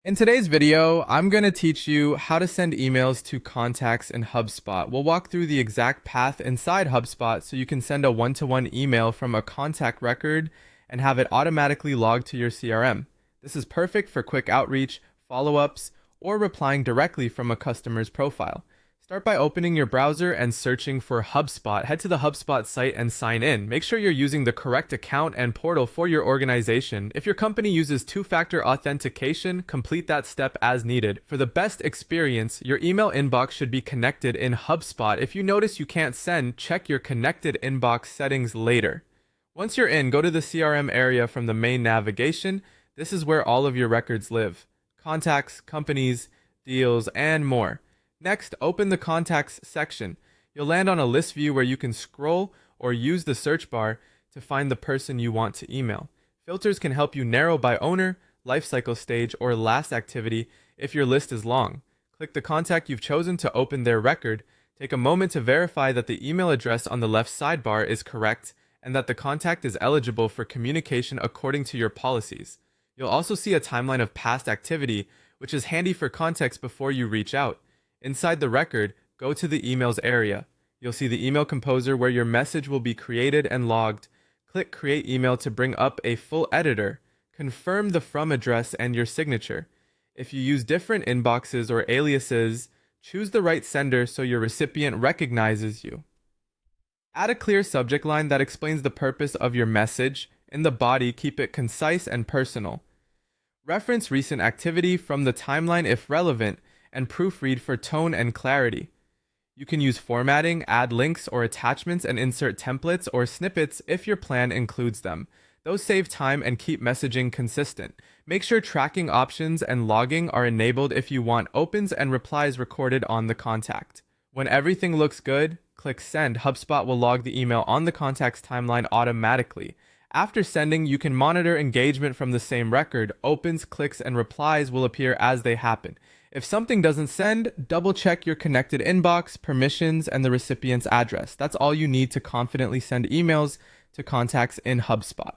In today's video, I'm going to teach you how to send emails to contacts in Hubspot. We'll walk through the exact path inside Hubspot so you can send a one-to-one email from a contact record and have it automatically logged to your CRM. This is perfect for quick outreach, follow-ups, or replying directly from a customer's profile. Start by opening your browser and searching for Hubspot. Head to the Hubspot site and sign in. Make sure you're using the correct account and portal for your organization. If your company uses two-factor authentication, complete that step as needed. For the best experience, your email inbox should be connected in Hubspot. If you notice you can't send, check your connected inbox settings later. Once you're in, go to the CRM area from the main navigation. This is where all of your records live: contacts, companies, deals, and more. Next, open the Contacts section. You'll land on a list view where you can scroll or use the search bar to find the person you want to email. Filters can help you narrow by owner, lifecycle stage, or last activity if your list is long. Click the contact you've chosen to open their record. Take a moment to verify that the email address on the left sidebar is correct and that the contact is eligible for communication according to your policies. You'll also see a timeline of past activity, which is handy for context before you reach out. Inside the record, go to the emails area. You'll see the email composer where your message will be created and logged. Click Create Email to bring up a full editor. Confirm the from address and your signature. If you use different inboxes or aliases, choose the right sender so your recipient recognizes you. Add a clear subject line that explains the purpose of your message. In the body, keep it concise and personal. Reference recent activity from the timeline if relevant, and proofread for tone and clarity. You can use formatting, add links or attachments, and insert templates or snippets if your plan includes them. Those save time and keep messaging consistent. Make sure tracking options and logging are enabled if you want opens and replies recorded on the contact. When everything looks good, click Send. HubSpot will log the email on the contact's timeline automatically. After sending, you can monitor engagement from the same record. Opens, clicks, and replies will appear as they happen. If something doesn't send, double check your connected inbox, permissions, and the recipient's address. That's all you need to confidently send emails to contacts in HubSpot.